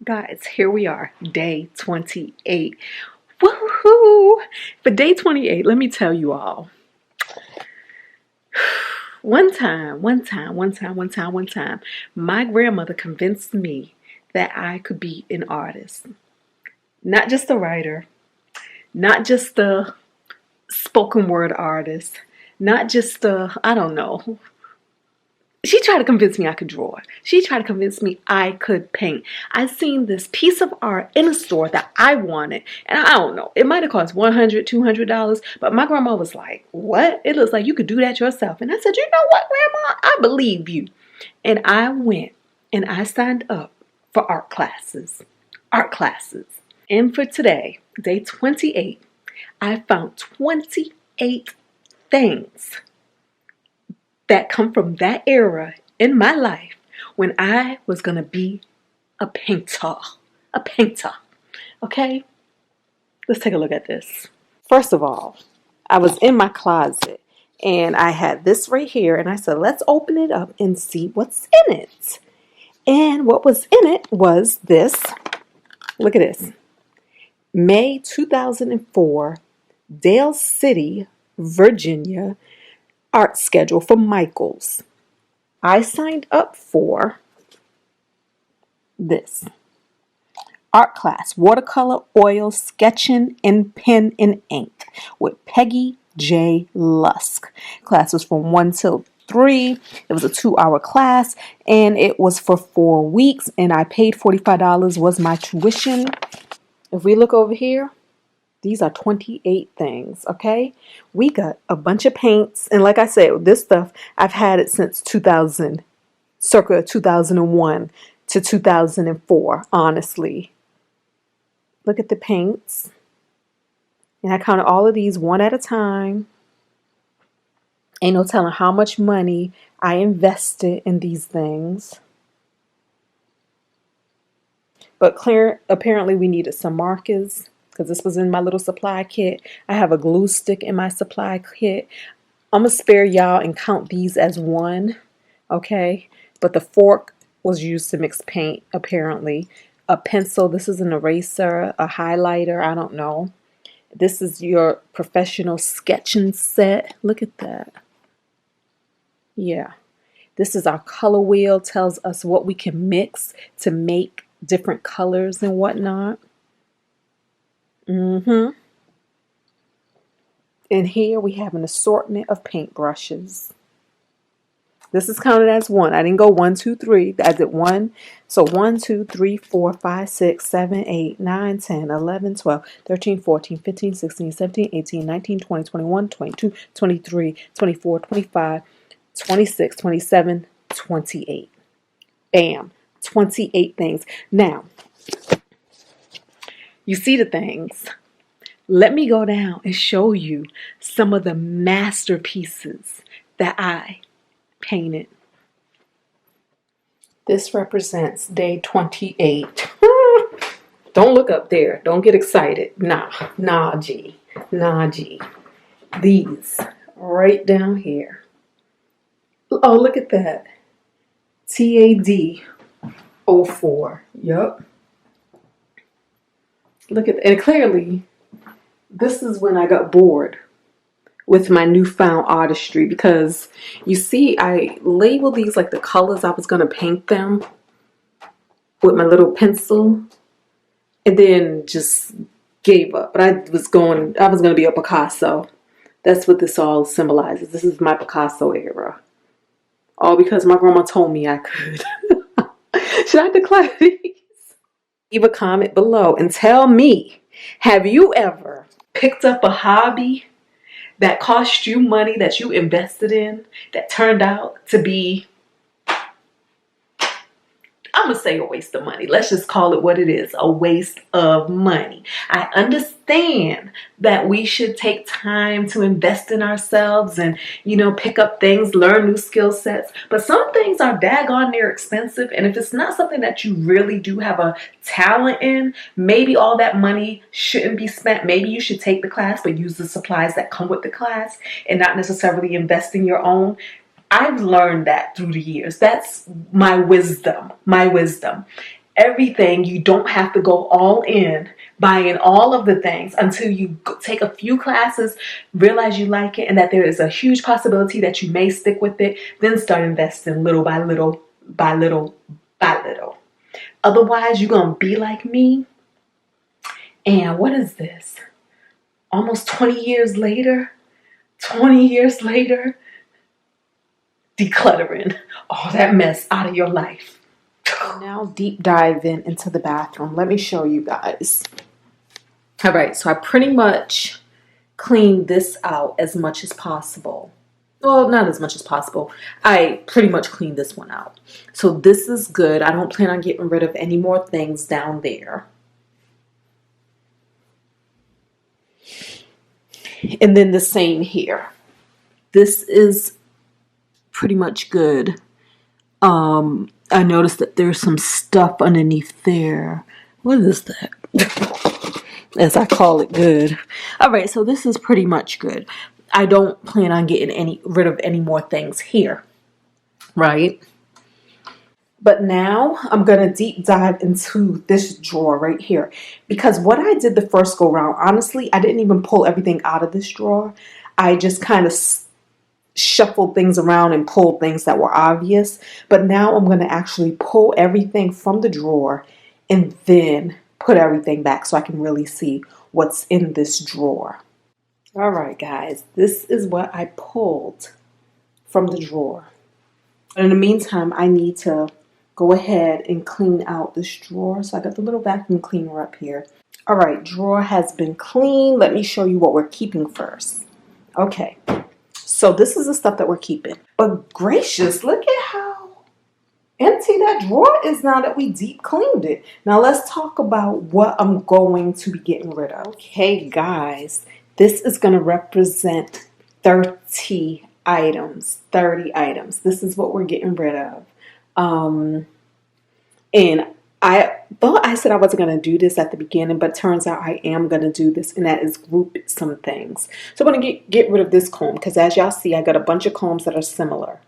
Guys, here we are, day 28. Woohoo! For day 28, let me tell you all. One time, my grandmother convinced me that I could be an artist. Not just a writer, not just a spoken word artist, not just I don't know. She tried to convince me I could draw. She tried to convince me I could paint. I seen this piece of art in a store that I wanted. And I don't know, it might have cost $100, $200. But my grandma was like, what? It looks like you could do that yourself. And I said, you know what, Grandma? I believe you. And I went and I signed up for art classes. Art classes. And for today, day 28, I found 28 things that come from that era in my life when I was going to be a painter. A painter. Okay? Let's take a look at this. First of all, I was in my closet and I had this right here and I said, let's open it up and see what's in it. And what was in it was this. Look at this. May 2004, Dale City, Virginia, art schedule for Michaels. I signed up for this art class, watercolor, oil, sketching, and pen and ink with Peggy J. Lusk. Class was from 1 till 3. It was a 2-hour class and it was for 4 weeks and I paid $45 was my tuition. If we look over here, these are 28 things, okay? We got a bunch of paints. And like I said, this stuff, I've had it since circa 2001 to 2004, honestly. Look at the paints. And I counted all of these one at a time. Ain't no telling how much money I invested in these things. But apparently we needed some markers, because this was in my little supply kit. I have a glue stick in my supply kit. I'm going to spare y'all and count these as one, okay? But the fork was used to mix paint, apparently. A pencil, this is an eraser, a highlighter, I don't know. This is your professional sketching set. Look at that. Yeah. This is our color wheel, tells us what we can mix to make different colors and whatnot. And here we have an assortment of paintbrushes. This is counted as one. I didn't go 1, 2, 3. I did one. So 1, 2, 3, 4, 5, 6, 7, 8, 9, 10, 11, 12, 13, 14, 15, 16, 17, 18, 19, 20, 21, 22, 23, 24, 25, 26, 27, 28. Bam. 28 things. Now, you see the things. Let me go down and show you some of the masterpieces that I painted. This represents day 28. Don't look up there. Don't get excited. Nah, G. These right down here. Oh, look at that. TAD 04. Yup. Look at, and clearly, this is when I got bored with my newfound artistry, because you see, I labeled these like the colors I was going to paint them with my little pencil, and then just gave up. But I was going to be a Picasso. That's what this all symbolizes. This is my Picasso era. All because my grandma told me I could. Should I declare these? Leave a comment below and tell me, have you ever picked up a hobby that cost you money that you invested in that turned out to be, I'm going to say, a waste of money. Let's just call it what it is, a waste of money. I understand that we should take time to invest in ourselves and, pick up things, learn new skill sets. But some things are daggone near expensive. And if it's not something that you really do have a talent in, maybe all that money shouldn't be spent. Maybe you should take the class, but use the supplies that come with the class and not necessarily invest in your own. I've learned that through the years. That's my wisdom. everything. You don't have to go all in buying all of the things until you take a few classes, realize you like it, and that there is a huge possibility that you may stick with it. Then start investing little by little, by little, by little. Otherwise, you're going to be like me. And what is this? Almost 20 years later, decluttering all that mess out of your life. Now deep dive into the bathroom. Let me show you guys. All right, so I pretty much cleaned this out as much as possible. Well, not as much as possible. I pretty much cleaned this one out. So this is good. I don't plan on getting rid of any more things down there. And then the same here. This is pretty much good. I noticed that there's some stuff underneath there. What is that? As I call it, good. All right, so this is pretty much good. I don't plan on getting rid of any more things here, right? But now I'm going to deep dive into this drawer right here. Because what I did the first go round, honestly, I didn't even pull everything out of this drawer. I just kind of shuffled things around and pulled things that were obvious. But now I'm going to actually pull everything from the drawer and then put everything back so I can really see what's in this drawer. All right, guys, this is what I pulled from the drawer. In the meantime, I need to go ahead and clean out this drawer. So I got the little vacuum cleaner up here. All right, drawer has been cleaned. Let me show you what we're keeping first. Okay, so this is the stuff that we're keeping. But gracious, look at how empty that drawer is now that we deep cleaned it. Now let's talk about what I'm going to be getting rid of. Okay, guys, this is going to represent 30 items. 30 items. This is what we're getting rid of. And I thought I said I wasn't going to do this at the beginning, but turns out I am going to do this, and that is group some things. So I'm going to get rid of this comb because, as y'all see, I got a bunch of combs that are similar.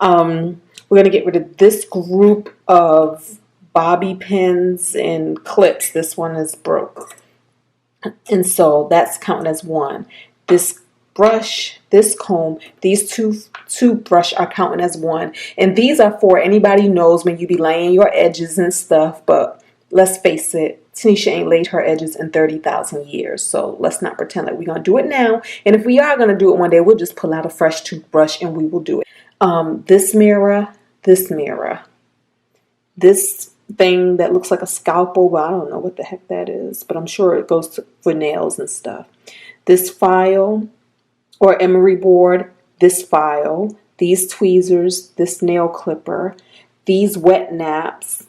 We're going to get rid of this group of bobby pins and clips. This one is broke. And so that's counting as one. This brush, this comb, these two brush are counting as one. And these are for anybody who knows when you be laying your edges and stuff. But let's face it, Tinesha ain't laid her edges in 30,000 years. So let's not pretend like we're going to do it now. And if we are going to do it one day, we'll just pull out a fresh toothbrush and we will do it. This mirror, this thing that looks like a scalpel. Well, I don't know what the heck that is, but I'm sure it goes for nails and stuff. This file or emery board, this file, these tweezers, this nail clipper, these wet naps,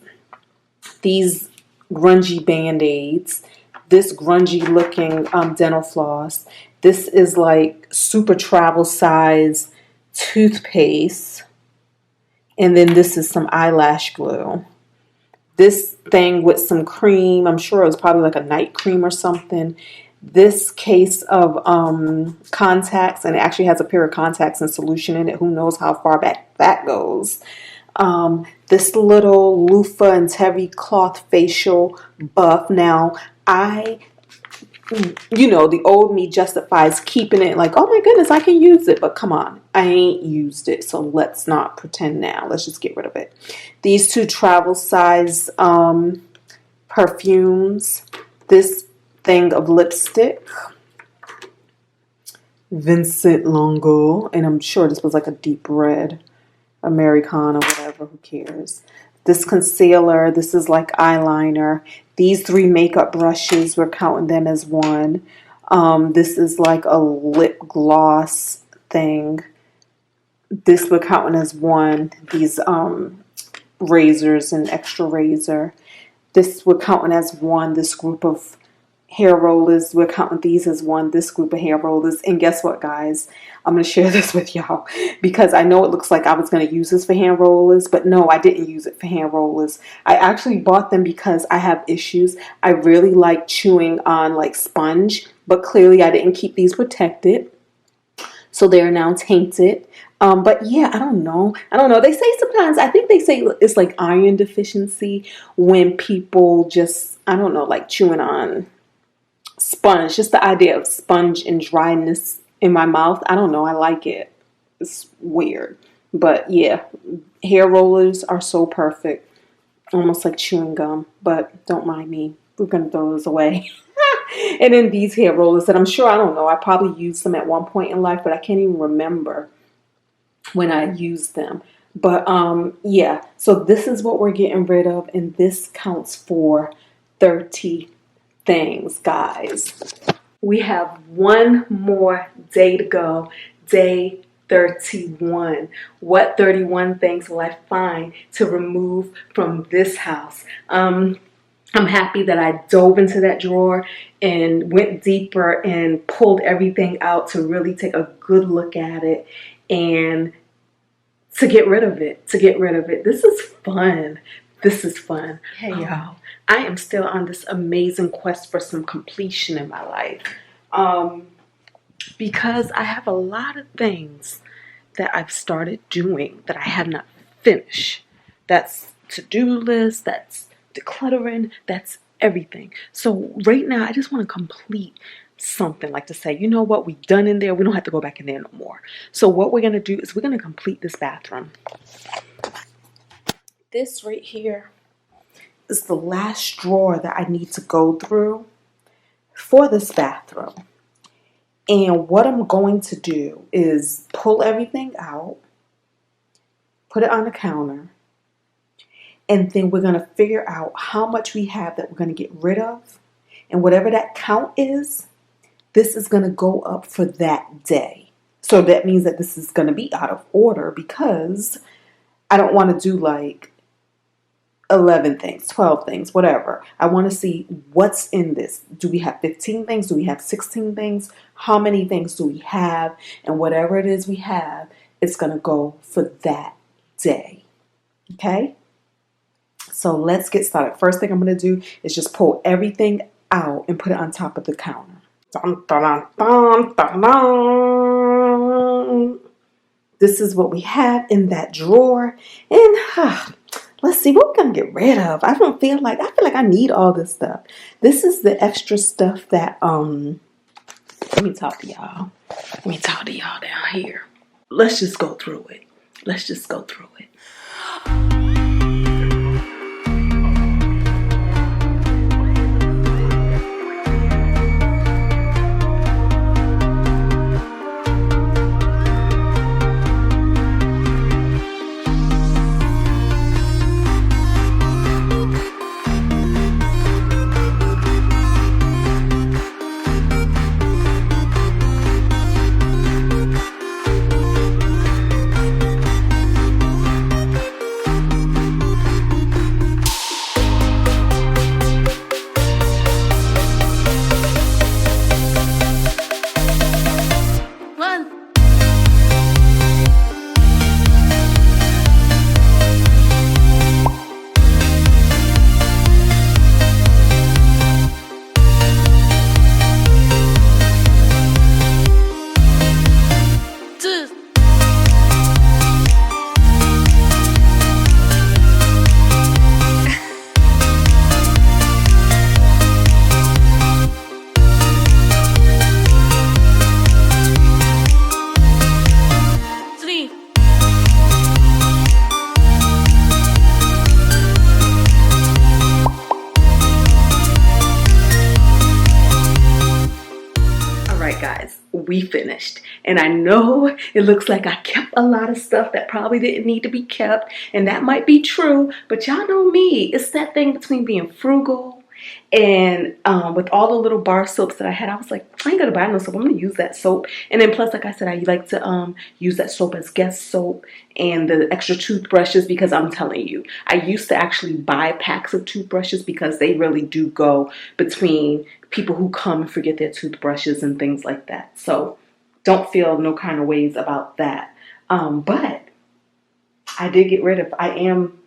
these grungy band-aids, this grungy looking dental floss. This is like super travel size toothpaste. And then this is some eyelash glue. This thing with some cream, I'm sure it was probably like a night cream or something. This case of contacts, and it actually has a pair of contacts and solution in it. Who knows how far back that goes. This little loofah and terry cloth facial buff. Now, the old me justifies keeping it like, oh my goodness, I can use it. But come on, I ain't used it. So let's not pretend now. Let's just get rid of it. These two travel size perfumes. This thing of lipstick. Vincent Longo. And I'm sure this was like a deep red. Americana, whatever. Who cares? This concealer. This is like eyeliner. These 3 makeup brushes, we're counting them as one. This is like a lip gloss thing. This we're counting as one. These razors and extra razor. This we're counting as one. This group of hair rollers, we're counting these as one. This group of hair rollers. And guess what, guys? I'm going to share this with y'all because I know it looks like I was going to use this for hand rollers, but no, I didn't use it for hand rollers. I actually bought them because I have issues. I really like chewing on like sponge, but clearly I didn't keep these protected. So they're now tainted. But yeah, I don't know. They say sometimes, I think they say it's like iron deficiency when people just, I don't know, like chewing on sponge. Just the idea of sponge and dryness in my mouth. I don't know. I like it. It's weird. But yeah, hair rollers are so perfect. Almost like chewing gum. But don't mind me. We're going to throw those away. And then these hair rollers that I'm sure, I don't know, I probably used them at one point in life, but I can't even remember when I used them. But yeah, so this is what we're getting rid of, and this counts for 30 things, guys. We have one more day to go. Day 31. What 31 things will I find to remove from this house? I'm happy that I dove into that drawer and went deeper and pulled everything out to really take a good look at it and to get rid of it. This is fun. Hey, y'all. I am still on this amazing quest for some completion in my life. Because I have a lot of things that I've started doing that I have not finished. That's to-do list, that's decluttering, that's everything. So right now, I just want to complete something, like to say, you know what, we've done in there. We don't have to go back in there no more. So what we're going to do is we're going to complete this bathroom. This right here is the last drawer that I need to go through for this bathroom. And what I'm going to do is pull everything out, put it on the counter, and then we're going to figure out how much we have that we're going to get rid of. And whatever that count is, this is going to go up for that day. So that means that this is going to be out of order because I don't want to do like 11 things, 12 things, whatever. I want to see what's in this. Do we have 15 things? Do we have 16 things? How many things do we have? And whatever it is we have, it's going to go for that day. Okay? So let's get started. First thing I'm going to do is just pull everything out and put it on top of the counter. Dun, dun, dun, dun, dun. This is what we have in that drawer. And let's see what we're going to get rid of. I feel like I need all this stuff. This is the extra stuff that, let me talk to y'all down here. Let's just go through it. Guys, we finished, and I know it looks like I kept a lot of stuff that probably didn't need to be kept, and that might be true, but y'all know me. It's that thing between being frugal and with all the little bar soaps that I had, I was like, I ain't gonna buy no soap. I'm gonna use that soap. And then plus, like I said, I like to use that soap as guest soap and the extra toothbrushes, because I'm telling you, I used to actually buy packs of toothbrushes because they really do go between people who come and forget their toothbrushes and things like that. So don't feel no kind of ways about that. But I did get rid of, I am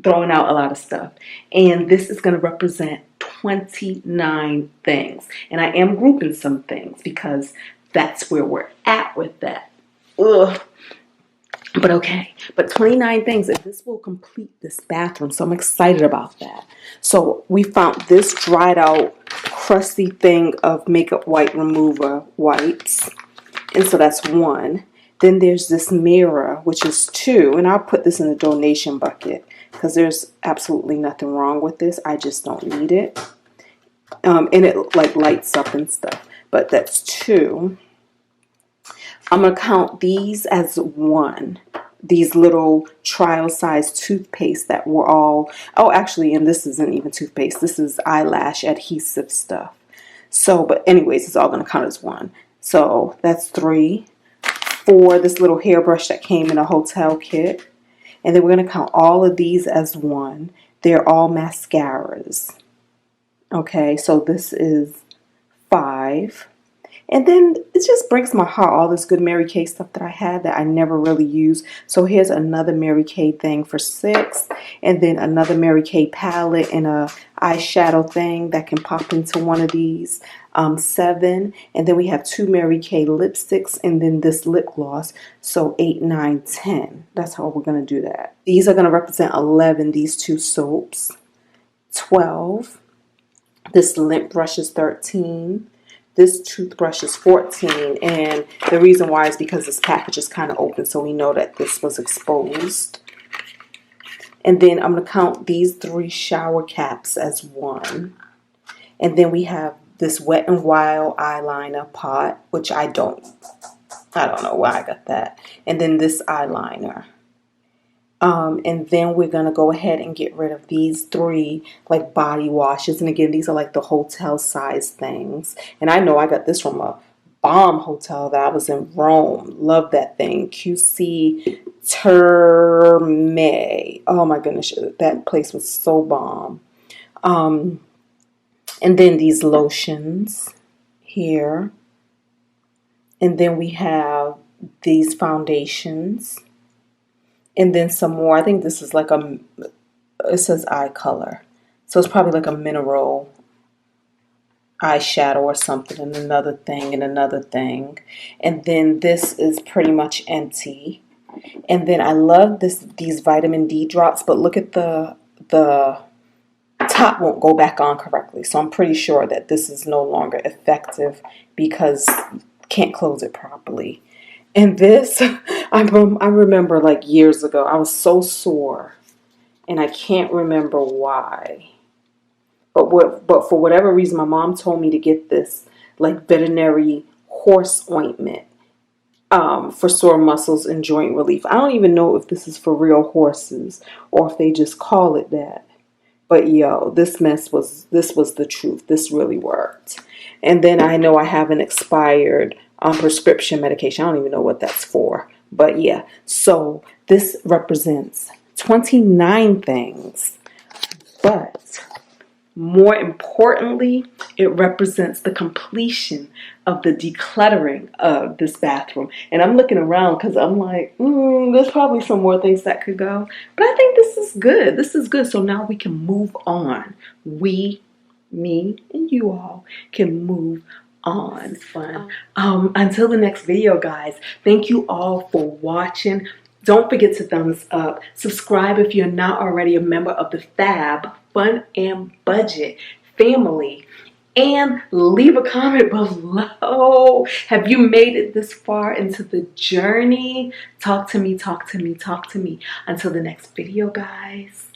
throwing out a lot of stuff. And this is going to represent 29 things. And I am grouping some things because that's where we're at with that. Ugh. But okay, but 29 things, and this will complete this bathroom. So I'm excited about that. So we found this dried out, crusty thing of makeup wipe remover wipes. And so that's 1. Then there's this mirror, which is 2. And I'll put this in the donation bucket because there's absolutely nothing wrong with this. I just don't need it. And it like lights up and stuff. But that's 2. I'm going to count these as 1. These little trial size toothpaste that were all, oh, actually, and this isn't even toothpaste. This is eyelash adhesive stuff. So, but anyways, it's all going to count as 1. So that's 3. 4, this little hairbrush that came in a hotel kit. And then we're going to count all of these as 1. They're all mascaras. Okay, so this is 5. And then it just breaks my heart, all this good Mary Kay stuff that I had that I never really used. So here's another Mary Kay thing for 6. And then another Mary Kay palette and a eyeshadow thing that can pop into one of these. 7. And then we have 2 Mary Kay lipsticks and then this lip gloss. So 8, 9, 10. That's how we're going to do that. These are going to represent 11, these 2 soaps. 12. This lint brush is 13. This toothbrush is 14, and the reason why is because this package is kind of open, so we know that this was exposed. And then I'm going to count these 3 shower caps as 1. And then we have this Wet n Wild eyeliner pot, which I don't know why I got that. And then this eyeliner. And then we're going to go ahead and get rid of these 3 like body washes. And again, these are like the hotel size things. And I know I got this from a bomb hotel that I was in Rome. Love that thing. QC Terme. Oh my goodness. That place was so bomb. And then these lotions here. And then we have these foundations. And then some more. I think this is like it says eye color. So it's probably like a mineral eyeshadow or something, and another thing and another thing. And then this is pretty much empty. And then I love these vitamin D drops, but look at the top won't go back on correctly. So I'm pretty sure that this is no longer effective because can't close it properly. And this, I remember like years ago, I was so sore, and I can't remember why. But for whatever reason, my mom told me to get this like veterinary horse ointment for sore muscles and joint relief. I don't even know if this is for real horses or if they just call it that. But yo, this was the truth. This really worked. And then I know I have an expired prescription medication. I don't even know what that's for. But yeah, so this represents 29 things. But more importantly, it represents the completion of the decluttering of this bathroom. And I'm looking around because I'm like, there's probably some more things that could go. But I think this is good. This is good. So now we can move on. We, me, and you all can move on. Fun. Until the next video, guys, thank you all for watching. Don't forget to thumbs up. Subscribe if you're not already a member of the Fab Fun and Budget family. And leave a comment below. Have you made it this far into the journey? Talk to me, talk to me, talk to me. Until the next video, guys.